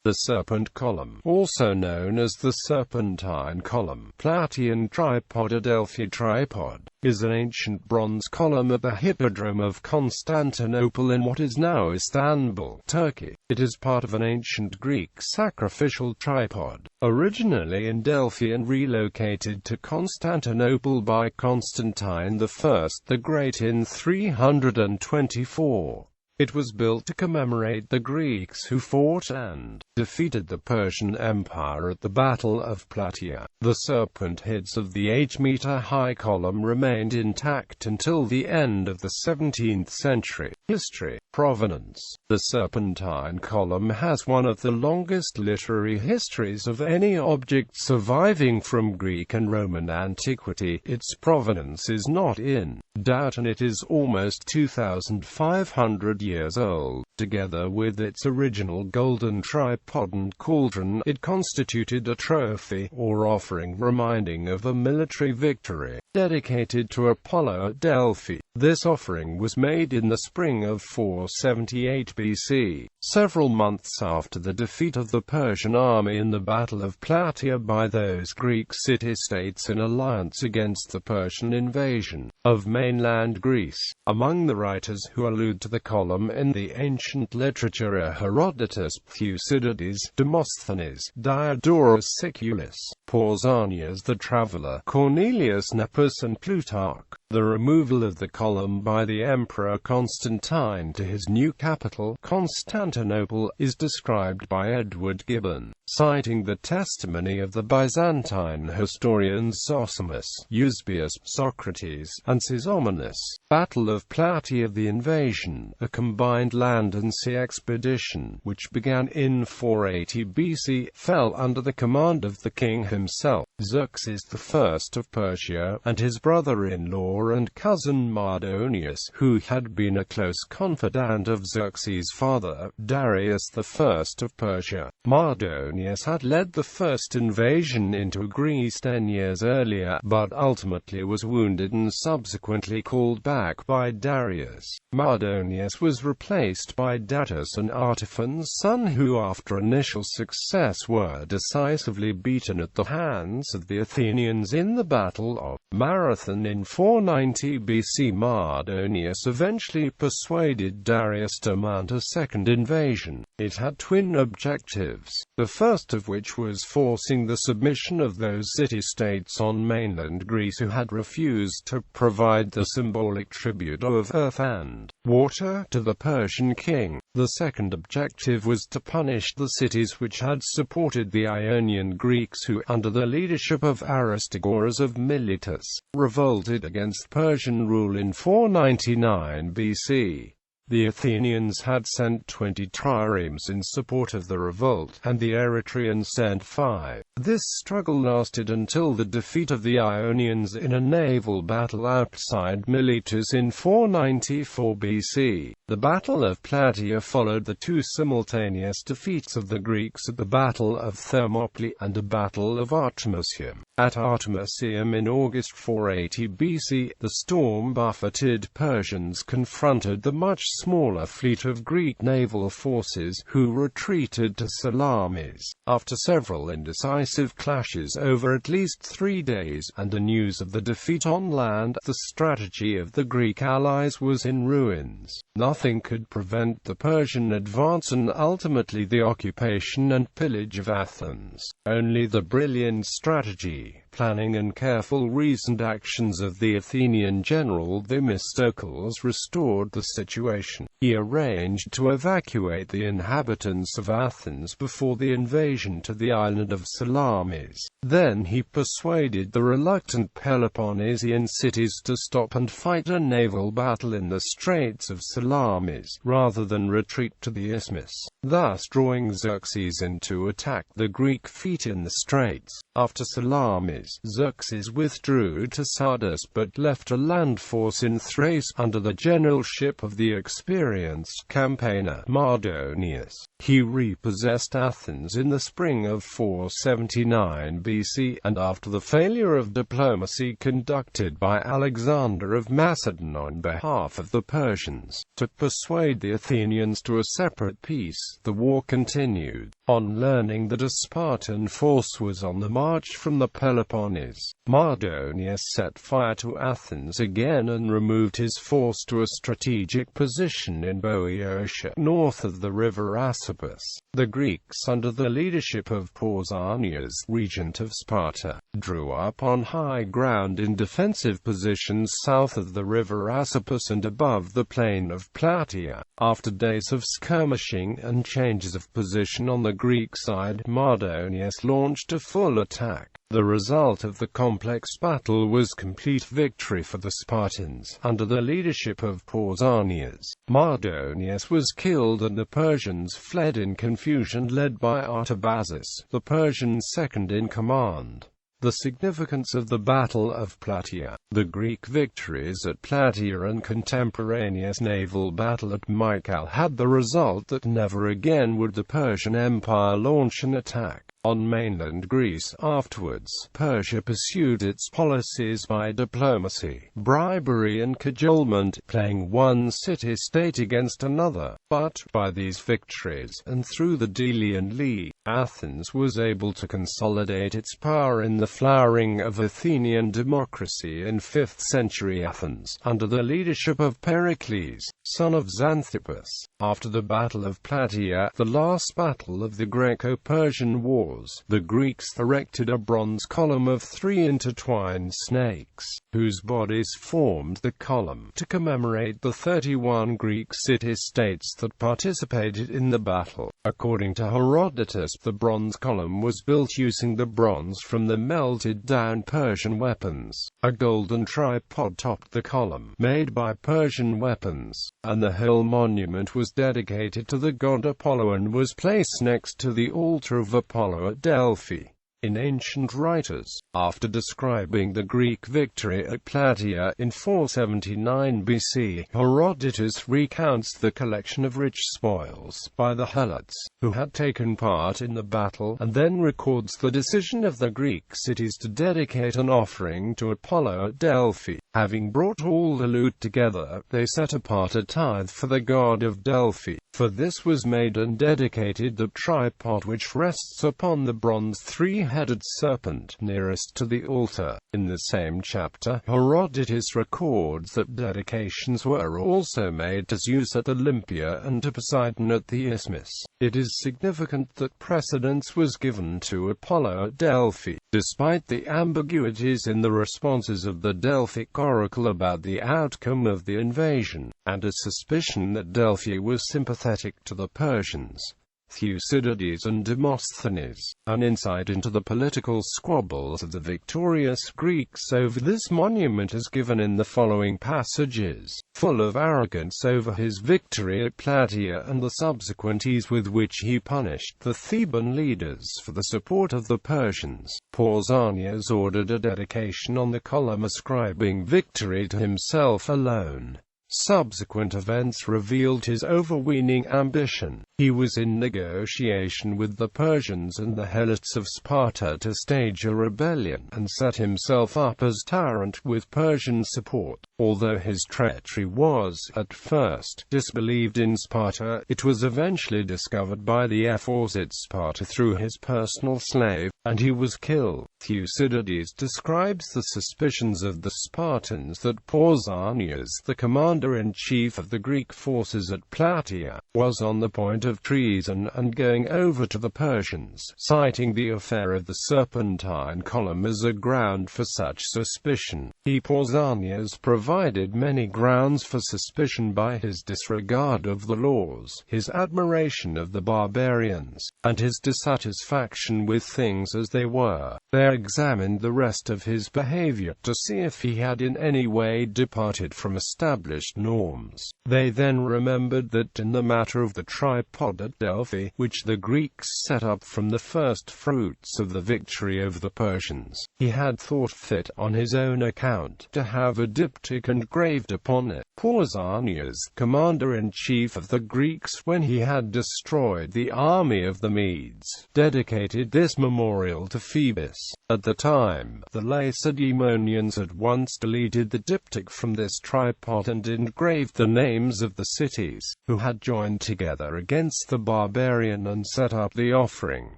The Serpent Column, also known as the Serpentine Column, Plataean Tripod or Delphi Tripod, is an ancient bronze column at the Hippodrome of Constantinople in what is now Istanbul, Turkey. It is part of an ancient Greek sacrificial tripod, originally in Delphi and relocated to Constantinople by Constantine I the Great in 324. It was built to commemorate the Greeks who fought and defeated the Persian Empire at the Battle of Plataea. The serpent heads of the 8-meter-high column remained intact until the end of the 17th century. History. Provenance. The Serpentine Column has one of the longest literary histories of any object surviving from Greek and Roman antiquity. Its provenance is not in doubt, and it is almost 2,500 years old. Together with its original golden tripod and cauldron, it constituted a trophy, or offering reminding of a military victory, dedicated to Apollo at Delphi. This offering was made in the spring of 478 BC, several months after the defeat of the Persian army in the Battle of Plataea by those Greek city-states in alliance against the Persian invasion of mainland Greece. Among the writers who allude to the column in the ancient literature are Herodotus, Thucydides, Demosthenes, Diodorus Siculus, Pausanias the Traveler, Cornelius Nepos and Plutarch. The removal of the column by the Emperor Constantine to his new capital, Constantinople, is described by Edward Gibbon, citing the testimony of the Byzantine historians Zosimus, Eusebius, Socrates, and Sisomenus. Battle of Plataea. The invasion, a combined land and sea expedition, which began in 480 BC, fell under the command of the king himself, Xerxes I of Persia, and his brother-in-law and cousin Mardonius, who had been a close confidant of Xerxes' father, Darius I of Persia. Mardonius had led the first invasion into Greece 10 years earlier, but ultimately was wounded and subsequently called back by Darius. Mardonius was replaced by Datus, an Artaphernes' son who, after initial success, were decisively beaten at the hands of the Athenians in the Battle of Marathon in 490 BC. Mardonius eventually persuaded Darius to mount a second invasion. It had twin objectives, the first of which was forcing the submission of those city-states on mainland Greece who had refused to provide the symbolic tribute of earth and water to the Persian king. The second objective was to punish the cities which had supported the Ionian Greeks who, under the leadership of Aristagoras of Miletus, revolted against Persian rule in 499 BC. The Athenians had sent 20 triremes in support of the revolt, and the Eretrians sent 5. This struggle lasted until the defeat of the Ionians in a naval battle outside Miletus in 494 BC. The Battle of Plataea followed the two simultaneous defeats of the Greeks at the Battle of Thermopylae and the Battle of Artemisium. At Artemisium in August 480 BC, the storm-buffeted Persians confronted the much smaller fleet of Greek naval forces, who retreated to Salamis. After several indecisive clashes over at least 3 days, and the news of the defeat on land, the strategy of the Greek allies was in ruins. Nothing could prevent the Persian advance and ultimately the occupation and pillage of Athens. Only the brilliant strategy, planning and careful reasoned actions of the Athenian general Themistocles restored the situation. He arranged to evacuate the inhabitants of Athens before the invasion to the island of Salamis. Then he persuaded the reluctant Peloponnesian cities to stop and fight a naval battle in the Straits of Salamis, rather than retreat to the isthmus, thus drawing Xerxes in to attack the Greek fleet in the straits. After Salamis, Xerxes withdrew to Sardis but left a land force in Thrace under the generalship of the experienced campaigner Mardonius. He repossessed Athens in the spring of 479 BC, and after the failure of diplomacy conducted by Alexander of Macedon on behalf of the Persians, to persuade the Athenians to a separate peace, the war continued. On learning that a Spartan force was on the march from the Peloponnese, Mardonius set fire to Athens again and removed his force to a strategic position in Boeotia, north of the river Asopus. The Greeks, under the leadership of Pausanias, regent of Sparta, drew up on high ground in defensive positions south of the river Asopus and above the plain of Plataea. After days of skirmishing and changes of position on the Greek side, Mardonius launched a full attack. The result of the complex battle was complete victory for the Spartans. Under the leadership of Pausanias, Mardonius was killed and the Persians fled in confusion, led by Artabazus, the Persian second in command. The significance of the Battle of Plataea. The Greek victories at Plataea and contemporaneous naval battle at Mycale had the result that never again would the Persian Empire launch an attack on mainland Greece. Afterwards, Persia pursued its policies by diplomacy, bribery and cajolement, playing one city-state against another. But, by these victories, and through the Delian League, Athens was able to consolidate its power in the flowering of Athenian democracy in 5th century Athens, under the leadership of Pericles, son of Xanthippus. After the Battle of Plataea, the last battle of the Greco-Persian Wars, the Greeks erected a bronze column of 3 intertwined snakes, whose bodies formed the column, to commemorate the 31 Greek city-states that participated in the battle. According to Herodotus, the bronze column was built using the bronze from the melted-down Persian weapons. A golden tripod topped the column, made by Persian weapons, and the whole monument was dedicated to the god Apollo and was placed next to the altar of Apollo at Delphi. In ancient writers, after describing the Greek victory at Plataea in 479 BC, Herodotus recounts the collection of rich spoils by the Helots, who had taken part in the battle, and then records the decision of the Greek cities to dedicate an offering to Apollo at Delphi. Having brought all the loot together, they set apart a tithe for the god of Delphi. For this was made and dedicated the tripod which rests upon the bronze three-headed serpent nearest to the altar. In the same chapter, Herodotus records that dedications were also made to Zeus at Olympia and to Poseidon at the Isthmus. It is significant that precedence was given to Apollo at Delphi, despite the ambiguities in the responses of the Delphic oracle about the outcome of the invasion, and a suspicion that Delphi was sympathetic to the Persians. Thucydides and Demosthenes. An insight into the political squabbles of the victorious Greeks over this monument is given in the following passages. Full of arrogance over his victory at Plataea and the subsequent ease with which he punished the Theban leaders for the support of the Persians, Pausanias ordered a dedication on the column ascribing victory to himself alone. Subsequent events revealed his overweening ambition. He was in negotiation with the Persians and the Helots of Sparta to stage a rebellion and set himself up as tyrant with Persian support. Although his treachery was, at first, disbelieved in Sparta, it was eventually discovered by the ephors at Sparta through his personal slave, and he was killed. Thucydides describes the suspicions of the Spartans that Pausanias, the commander-in-chief of the Greek forces at Plataea, was on the point of treason and going over to the Persians, citing the affair of the Serpentine Column as a ground for such suspicion. Pausanias provided many grounds for suspicion by his disregard of the laws, his admiration of the barbarians, and his dissatisfaction with things as they were. They examined the rest of his behavior to see if he had in any way departed from established norms. They then remembered that in the matter of the tripod at Delphi, which the Greeks set up from the first fruits of the victory over the Persians, he had thought fit, on his own account, to have a diptych engraved upon it. Pausanias, commander-in-chief of the Greeks when he had destroyed the army of the Medes, dedicated this memorial to Phoebus. At the time, the Lacedaemonians at once deleted the diptych from this tripod and engraved the names of the cities, who had joined together against against the barbarian and set up the offering.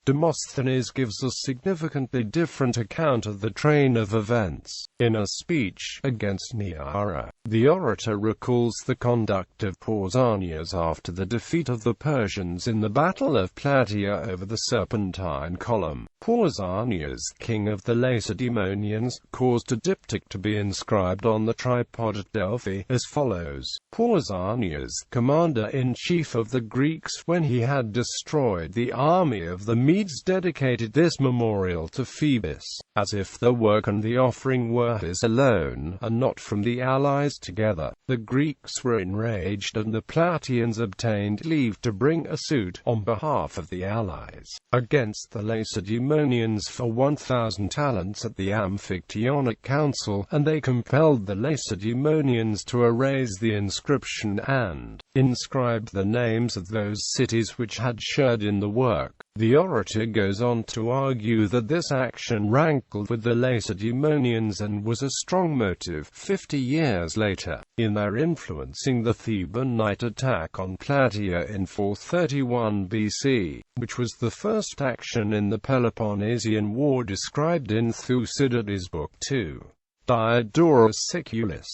Demosthenes gives a significantly different account of the train of events. In a speech against Neaera, the orator recalls the conduct of Pausanias after the defeat of the Persians in the Battle of Plataea over the Serpentine Column. Pausanias, king of the Lacedaemonians, caused a diptych to be inscribed on the tripod at Delphi, as follows: Pausanias, commander-in-chief of the Greeks when he had destroyed the army of the Medes, dedicated this memorial to Phoebus, as if the work and the offering were his alone, and not from the allies together. The Greeks were enraged, and the Plataeans obtained leave to bring a suit, on behalf of the allies, against the Lacedaemonians for 1,000 talents at the Amphictyonic Council, and they compelled the Lacedaemonians to erase the inscription and inscribe the names of those cities which had shared in the work. The orator goes on to argue that this action rankled with the Lacedaemonians and was a strong motive, 50 years later, in their influencing the Theban night attack on Plataea in 431 BC, which was the first action in the Peloponnesian War described in Thucydides' Book 2. Diodorus Siculus,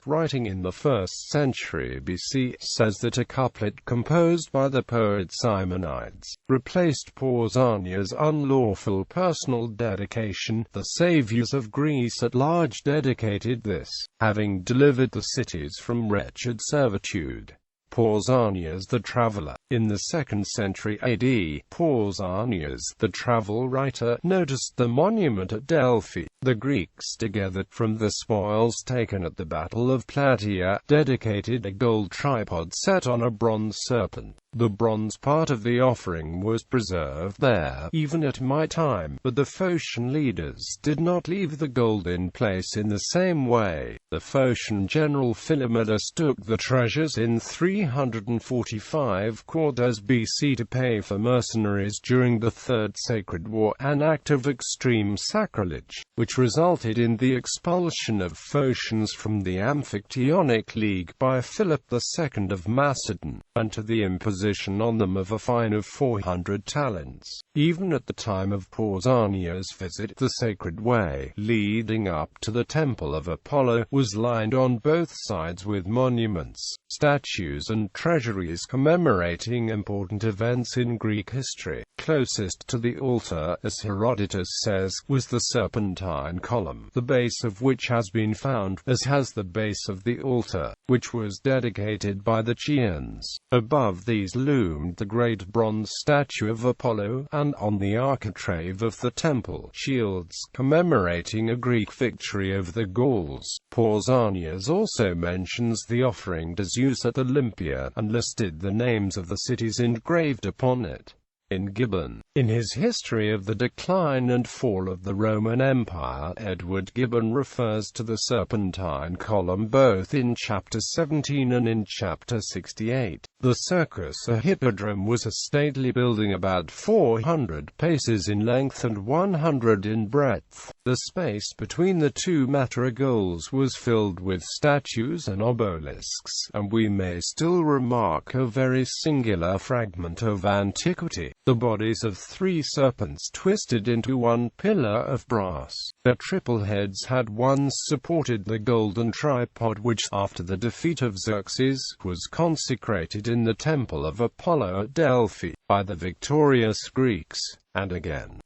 writing in the 1st century BC, says that a couplet composed by the poet Simonides replaced Pausanias' unlawful personal dedication. The saviors of Greece at large dedicated this, having delivered the cities from wretched servitude. Pausanias the Traveler. In the 2nd century AD, Pausanias the travel writer noticed the monument at Delphi. The Greeks, together from the spoils taken at the Battle of Plataea, dedicated a gold tripod set on a bronze serpent. The bronze part of the offering was preserved there, even at my time, but the Phocian leaders did not leave the gold in place in the same way. The Phocian general Philomedes took the treasures in 345 quarters BC to pay for mercenaries during the Third Sacred War, an act of extreme sacrilege, which resulted in the expulsion of Phocians from the Amphictyonic League by Philip II of Macedon, and to the imposition on them of a fine of 400 talents. Even at the time of Pausanias' visit, the sacred way, leading up to the Temple of Apollo, was lined on both sides with monuments, statues and treasuries commemorating important events in Greek history. Closest to the altar, as Herodotus says, was the Serpentine Column, the base of which has been found, as has the base of the altar, which was dedicated by the Chians. Above these loomed the great bronze statue of Apollo, and on the architrave of the temple, shields commemorating a Greek victory over the Gauls. Pausanias also mentions the offering to Zeus at Olympia, and listed the names of the cities engraved upon it. In Gibbon, in his History of the Decline and Fall of the Roman Empire, Edward Gibbon refers to the Serpentine Column both in Chapter 17 and in Chapter 68. The circus, a hippodrome, was a stately building about 400 paces in length and 100 in breadth. The space between the two matragoles was filled with statues and obelisks, and we may still remark a very singular fragment of antiquity: the bodies of 3 serpents twisted into one pillar of brass. Their triple heads had once supported the golden tripod which, after the defeat of Xerxes, was consecrated in the Temple of Apollo at Delphi, by the victorious Greeks, and again.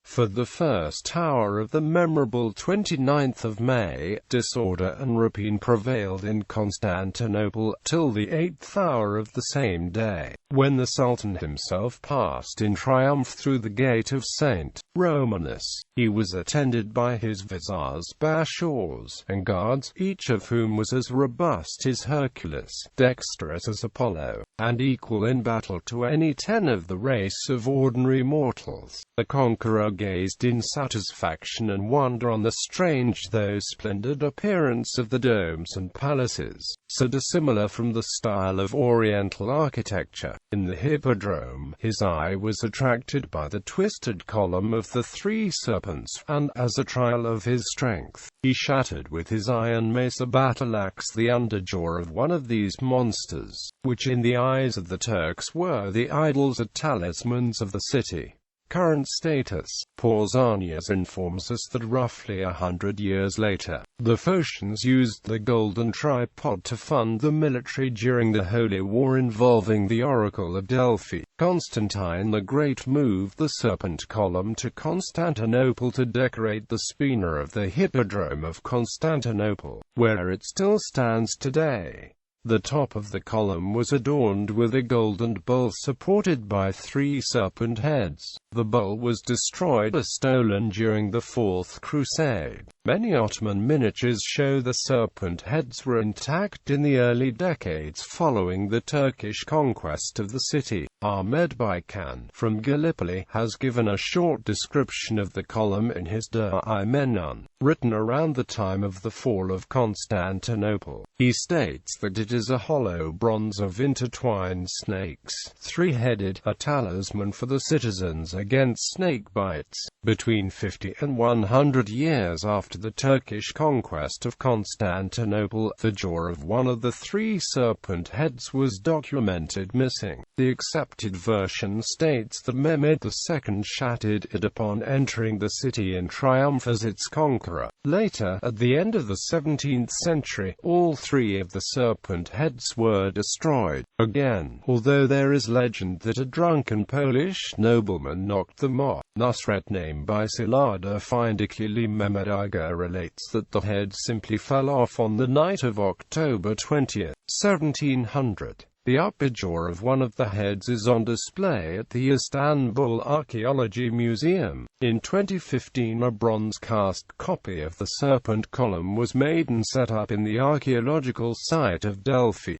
For the first hour of the memorable 29th of May, disorder and rapine prevailed in Constantinople, till the 8th hour of the same day, when the Sultan himself passed in triumph through the gate of St. Romanus. He was attended by his viziers, bashaws, and guards, each of whom was as robust as Hercules, dexterous as Apollo, and equal in battle to any 10 of the race of ordinary mortals. The conqueror gazed in satisfaction and wonder on the strange though splendid appearance of the domes and palaces, so dissimilar from the style of Oriental architecture, In the Hippodrome, his eye was attracted by the twisted column of the three serpents, and, as a trial of his strength, he shattered with his iron mace or battle axe the underjaw of one of these monsters, which in the eyes of the Turks were the idols or talismans of the city. Current status. Pausanias informs us that roughly 100 years later, the Phocians used the golden tripod to fund the military during the Holy War involving the Oracle of Delphi. Constantine the Great moved the Serpent Column to Constantinople to decorate the spina of the Hippodrome of Constantinople, where it still stands today. The top of the column was adorned with a golden bull supported by 3 serpent heads. The bull was destroyed or stolen during the Fourth Crusade. Many Ottoman miniatures show the serpent heads were intact in the early decades following the Turkish conquest of the city. Ahmed Baykan, from Gallipoli, has given a short description of the column in his Der-i-Menon, written around the time of the fall of Constantinople. He states that it is a hollow bronze of intertwined snakes, 3-headed, a talisman for the citizens against snake bites. Between 50 and 100 years after the Turkish conquest of Constantinople, the jaw of one of the 3 serpent heads was documented missing. The accepted version states that Mehmed II shattered it upon entering the city in triumph as its conqueror. Later, at the end of the 17th century, all 3 of the serpent heads were destroyed. Again, although there is legend that a drunken Polish nobleman knocked them off. Nusret named by Silada Findikili Memediga relates that the head simply fell off on the night of October 20, 1700. The upper jaw of one of the heads is on display at the Istanbul Archaeology Museum. In 2015, a bronze cast copy of the Serpent Column was made and set up in the archaeological site of Delphi.